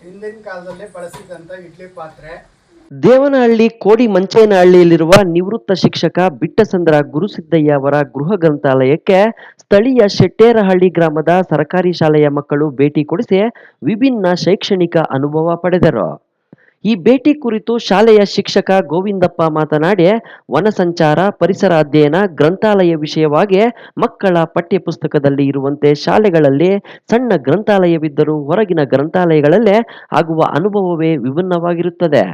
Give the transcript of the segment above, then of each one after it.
ಹಿಂದಿನ ಕಾಲದಲ್ಲಿ ಬಳಸಿದಂತ ಇಡ್ಲಿ ಪಾತ್ರೆ. ದೇವನಹಳ್ಳಿ ಕೋಡಿ ಮಂಚೇನಹಳ್ಳಿಯಲ್ಲಿರುವ ನಿವೃತ್ತ ಶಿಕ್ಷಕ ಬಿಟ್ಟಸಂದ್ರ ಗುರುಸಿದ್ದಯ್ಯ ಅವರ ಗೃಹ ಗ್ರಂಥಾಲಯಕ್ಕೆ ಸ್ಥಳೀಯ ಶೆಟ್ಟೇರಹಳ್ಳಿ ಗ್ರಾಮದ ಸರ್ಕಾರಿ ಶಾಲೆಯ ಮಕ್ಕಳು ಭೇಟಿ ಕೊಡಿಸಿ ವಿಭಿನ್ನ ಶೈಕ್ಷಣಿಕ ಅನುಭವ ಪಡೆದರು. ಈ ಭೇಟಿ ಕುರಿತು ಶಾಲೆಯ ಶಿಕ್ಷಕ ಗೋವಿಂದಪ್ಪ ಮಾತನಾಡಿ, ವನ ಸಂಚಾರ, ಪರಿಸರ ಅಧ್ಯಯನ, ಗ್ರಂಥಾಲಯ ವಿಷಯವಾಗಿ ಮಕ್ಕಳ ಪಠ್ಯ ಪುಸ್ತಕದಲ್ಲಿ ಇರುವಂತೆ ಶಾಲೆಗಳಲ್ಲಿ ಸಣ್ಣ ಗ್ರಂಥಾಲಯವಿದ್ದರೂ ಹೊರಗಿನ ಗ್ರಂಥಾಲಯಗಳಲ್ಲೇ ಆಗುವ ಅನುಭವವೇ ವಿಭಿನ್ನವಾಗಿರುತ್ತದೆ.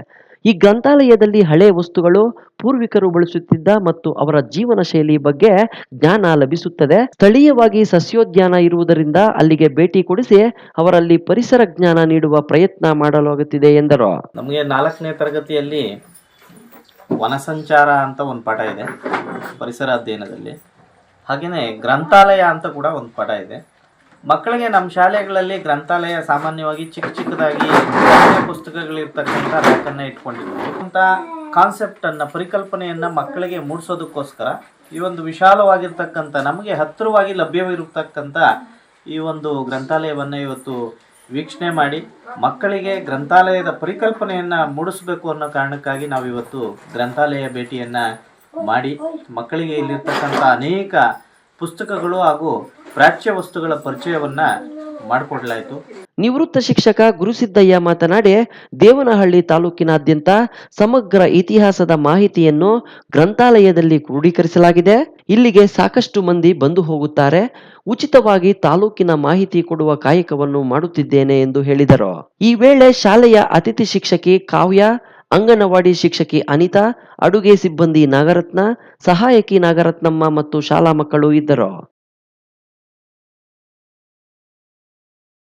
ಈ ಗ್ರಂಥಾಲಯದಲ್ಲಿ ಹಳೆ ವಸ್ತುಗಳು, ಪೂರ್ವಿಕರು ಬಳಸುತ್ತಿದ್ದ ಮತ್ತು ಅವರ ಜೀವನ ಶೈಲಿ ಬಗ್ಗೆ ಜ್ಞಾನ ಲಭಿಸುತ್ತದೆ. ಸ್ಥಳೀಯವಾಗಿ ಸಸ್ಯೋದ್ಯಾನ ಇರುವುದರಿಂದ ಅಲ್ಲಿಗೆ ಭೇಟಿ ಕೊಡಿಸಿ ಅವರಲ್ಲಿ ಪರಿಸರ ಜ್ಞಾನ ನೀಡುವ ಪ್ರಯತ್ನ ಮಾಡಲಾಗುತ್ತಿದೆ ಎಂದರು. ನಮಗೆ 4ನೇ ತರಗತಿಯಲ್ಲಿ ವನ ಸಂಚಾರ ಅಂತ ಒಂದು ಪಾಠ ಇದೆ ಪರಿಸರ ಅಧ್ಯಯನದಲ್ಲಿ. ಹಾಗೆಯೇ ಗ್ರಂಥಾಲಯ ಅಂತ ಕೂಡ ಒಂದು ಪಾಠ ಇದೆ. ಮಕ್ಕಳಿಗೆ ನಮ್ಮ ಶಾಲೆಗಳಲ್ಲಿ ಗ್ರಂಥಾಲಯ ಸಾಮಾನ್ಯವಾಗಿ ಚಿಕ್ಕದಾಗಿ ಪುಸ್ತಕಗಳಿರ್ತಕ್ಕಂಥ ರ್ಯಾಕನ್ನು ಇಟ್ಕೊಂಡಿದ್ದೀವಿ ಅಂತ ಕಾನ್ಸೆಪ್ಟನ್ನು, ಪರಿಕಲ್ಪನೆಯನ್ನು ಮಕ್ಕಳಿಗೆ ಮೂಡಿಸೋದಕ್ಕೋಸ್ಕರ ಈ ಒಂದು ವಿಶಾಲವಾಗಿರ್ತಕ್ಕಂಥ, ನಮಗೆ ಹತ್ತಿರವಾಗಿ ಲಭ್ಯವಿರತಕ್ಕಂಥ ಈ ಒಂದು ಗ್ರಂಥಾಲಯವನ್ನು ಇವತ್ತು ವೀಕ್ಷಣೆ ಮಾಡಿ ಮಕ್ಕಳಿಗೆ ಗ್ರಂಥಾಲಯದ ಪರಿಕಲ್ಪನೆಯನ್ನು ಮೂಡಿಸಬೇಕು ಅನ್ನೋ ಕಾರಣಕ್ಕಾಗಿ ನಾವಿವತ್ತು ಗ್ರಂಥಾಲಯ ಭೇಟಿಯನ್ನು ಮಾಡಿ ಮಕ್ಕಳಿಗೆ ಇಲ್ಲಿರ್ತಕ್ಕಂಥ ಅನೇಕ ಪುಸ್ತಕಗಳು ಹಾಗೂ ಪ್ರಾಚ್ಯ ವಸ್ತುಗಳ ಪರಿಚಯವನ್ನು ಮಾಡಿಕೊಡಲಾಯಿತು. ನಿವೃತ್ತ ಶಿಕ್ಷಕ ಗುರುಸಿದ್ದಯ್ಯ ಮಾತನಾಡಿ, ದೇವನಹಳ್ಳಿ ತಾಲೂಕಿನಾದ್ಯಂತ ಸಮಗ್ರ ಇತಿಹಾಸದ ಮಾಹಿತಿಯನ್ನು ಗ್ರಂಥಾಲಯದಲ್ಲಿ ಕ್ರೋಢೀಕರಿಸಲಾಗಿದೆ. ಇಲ್ಲಿಗೆ ಸಾಕಷ್ಟು ಮಂದಿ ಬಂದು ಹೋಗುತ್ತಾರೆ. ಉಚಿತವಾಗಿ ತಾಲೂಕಿನ ಮಾಹಿತಿ ಕೊಡುವ ಕಾಯಕವನ್ನು ಮಾಡುತ್ತಿದ್ದೇನೆ ಎಂದು ಹೇಳಿದರು. ಈ ವೇಳೆ ಶಾಲೆಯ ಅತಿಥಿ ಶಿಕ್ಷಕಿ ಕಾವ್ಯ, ಅಂಗನವಾಡಿ ಶಿಕ್ಷಕಿ ಅನಿತಾ, ಅಡುಗೆ ಸಿಬ್ಬಂದಿ ನಾಗರತ್ನ, ಸಹಾಯಕಿ ನಾಗರತ್ನಮ್ಮ ಮತ್ತು ಶಾಲಾ ಮಕ್ಕಳು ಇದ್ದರು.